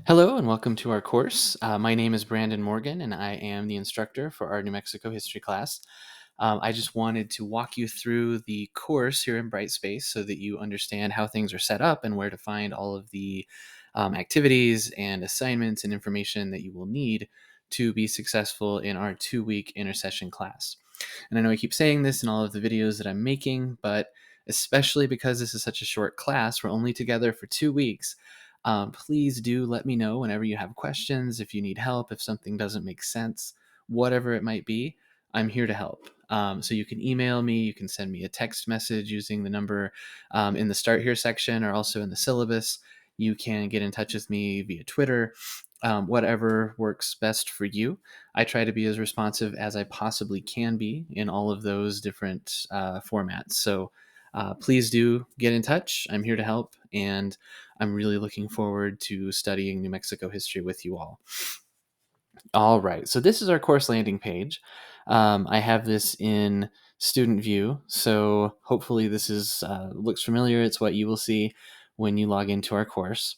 Hello and welcome to our course. My name is Brandon Morgan and I am the instructor for our New Mexico history class. I just wanted to walk you through the course here in Brightspace so that you understand how things are set up and where to find all of the activities and assignments and information that you will need to be successful in our 2-week intercession class. And I know I keep saying this in all of the videos that I'm making, but especially because this is such a short class, we're only together for 2 weeks. Please do let me know whenever you have questions, if you need help, if something doesn't make sense, whatever it might be. I'm here to help. So you can email me, you can send me a text message using the number in the Start Here section or also in the syllabus. You can get in touch with me via Twitter, whatever works best for you. I try to be as responsive as I possibly can be in all of those different formats. So please do get in touch. I'm here to help, and I'm really looking forward to studying New Mexico history with you all. All right, so this is our course landing page. I have this in student view, so hopefully this is looks familiar. It's what you will see when you log into our course.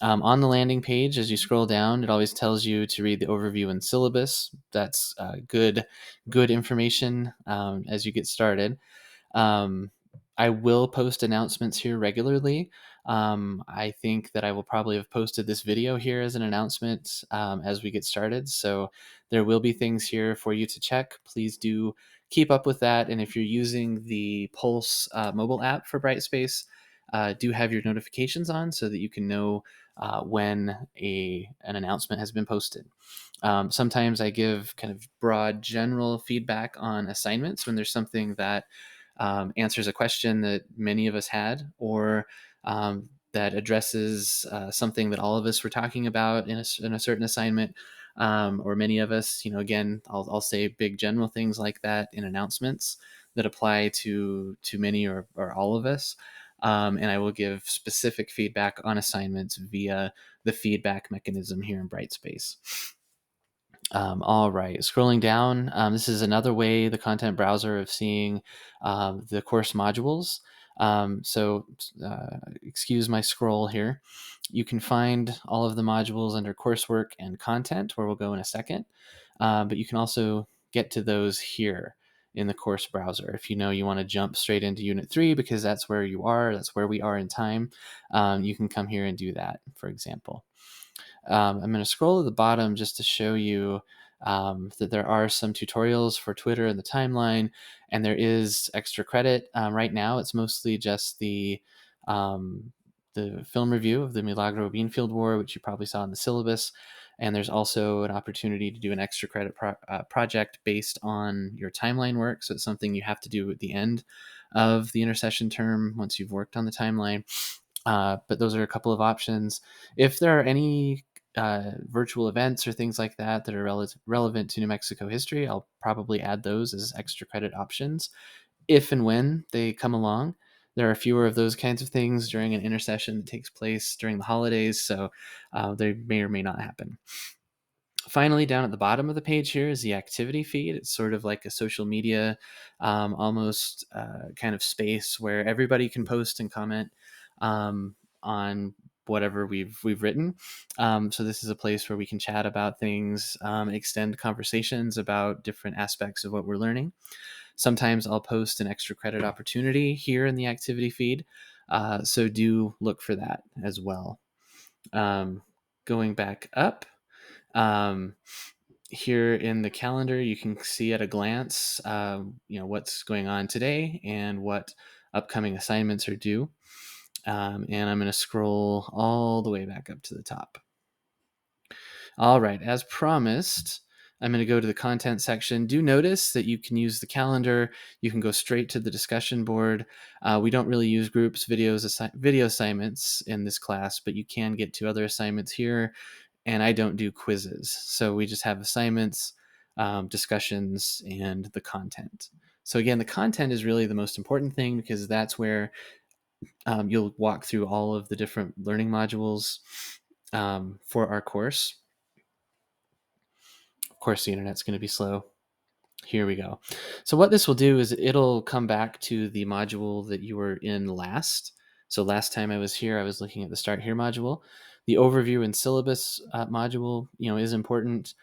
On the landing page, as you scroll down, it always tells you to read the overview and syllabus. That's good information as you get started. Um, I will post announcements here regularly. I think that I will probably have posted this video here as an announcement as we get started. So there will be things here for you to check. Please do keep up with that. And if you're using the Pulse mobile app for Brightspace, do have your notifications on so that you can know when an announcement has been posted. Sometimes I give kind of broad general feedback on assignments when there's something that answers a question that many of us had, or that addresses something that all of us were talking about in a certain assignment, or many of us. Again, I'll say big general things like that in announcements that apply to many or all of us. And I will give specific feedback on assignments via the feedback mechanism here in Brightspace. All right, scrolling down, this is another way, the content browser, of seeing the course modules. So excuse my scroll here. You can find all of the modules under coursework and content, where we'll go in a second. But you can also get to those here in the course browser. If you know you want to jump straight into Unit 3 because that's where you are, that's where we are in time, you can come here and do that, for example. I'm going to scroll to the bottom just to show you that there are some tutorials for Twitter in the timeline, and there is extra credit. Right now, it's mostly just the film review of the Milagro Beanfield War, which you probably saw in the syllabus. And there's also an opportunity to do an extra credit project based on your timeline work. So it's something you have to do at the end of the intercession term once you've worked on the timeline. But those are a couple of options. If there are any virtual events or things like that that are relevant to New Mexico history, I'll probably add those as extra credit options if and when they come along. There are fewer of those kinds of things during an intercession that takes place during the holidays, so they may or may not happen. Finally, down at the bottom of the page here is the activity feed. It's sort of like a social media almost kind of space where everybody can post and comment on whatever we've written. So this is a place where we can chat about things, extend conversations about different aspects of what we're learning. Sometimes I'll post an extra credit opportunity here in the activity feed, so do look for that as well. Going back up, here in the calendar, you can see at a glance, what's going on today and what upcoming assignments are due. And I'm going to scroll all the way back up to the top. All right, as promised, I'm going to go to the content section. Do notice that you can use the calendar. You can go straight to the discussion board. We don't really use groups, video assignments in this class, but you can get to other assignments here. And I don't do quizzes. So we just have assignments, discussions, and the content. So again, the content is really the most important thing because that's where you'll walk through all of the different learning modules for our course. Of course, the internet's going to be slow. Here we go. So what this will do is it'll come back to the module that you were in last. So last time I was here, I was looking at the Start Here module. The overview and syllabus module, is important.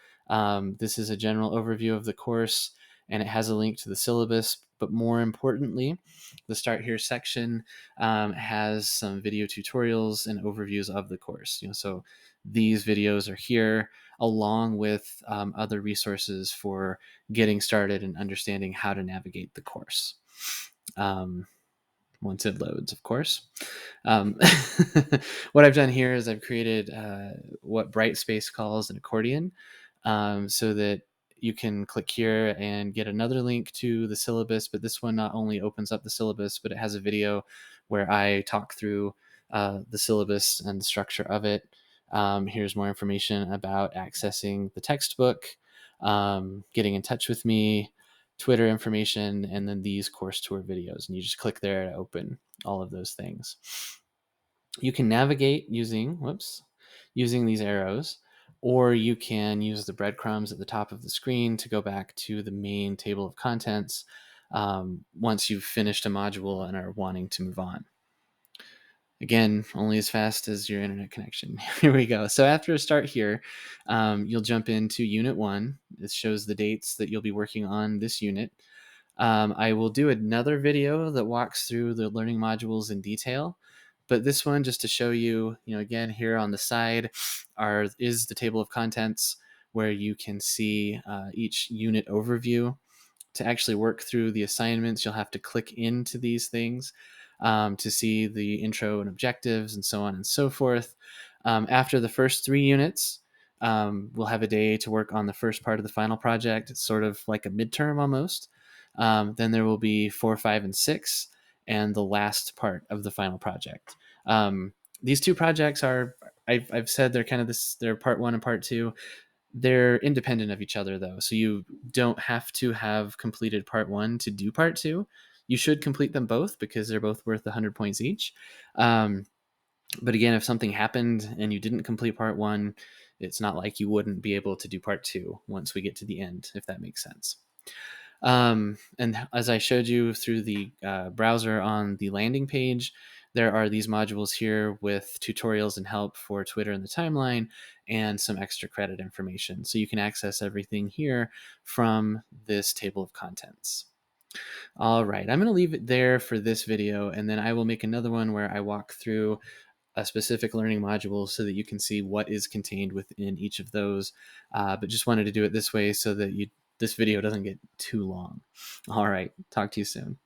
This is a general overview of the course, and it has a link to the syllabus. But more importantly, the Start Here section has some video tutorials and overviews of the course. So these videos are here along with other resources for getting started and understanding how to navigate the course. Once it loads, of course. What I've done here is I've created what Brightspace calls an accordion, so that you can click here and get another link to the syllabus, but this one not only opens up the syllabus, but it has a video where I talk through the syllabus and the structure of it. Here's more information about accessing the textbook, getting in touch with me, Twitter information, and then these course tour videos. And you just click there to open all of those things. You can navigate using these arrows, or you can use the breadcrumbs at the top of the screen to go back to the main table of contents once you've finished a module and are wanting to move on. Again, only as fast as your internet connection. Here we go. So after Start Here, you'll jump into Unit 1. It shows the dates that you'll be working on this unit. I will do another video that walks through the learning modules in detail, but this one, just to show you, again, here on the side is the table of contents where you can see each unit overview. To actually work through the assignments, you'll have to click into these things to see the intro and objectives and so on and so forth. After the first 3 units, we'll have a day to work on the first part of the final project. It's sort of like a midterm almost. Then there will be 4, 5, and 6, and the last part of the final project. These 2 projects are, I've said they're kind of this, they're part 1 and part 2. They're independent of each other, though, so you don't have to have completed part 1 to do part 2. You should complete them both because they're both worth 100 points each. But again, if something happened and you didn't complete part 1, it's not like you wouldn't be able to do part 2 once we get to the end, if that makes sense. And as I showed you through the browser on the landing page, there are these modules here with tutorials and help for Twitter and the timeline and some extra credit information. So you can access everything here from this table of contents. All right, I'm going to leave it there for this video, and then I will make another one where I walk through a specific learning module so that you can see what is contained within each of those. But just wanted to do it this way so that this video doesn't get too long. All right, talk to you soon.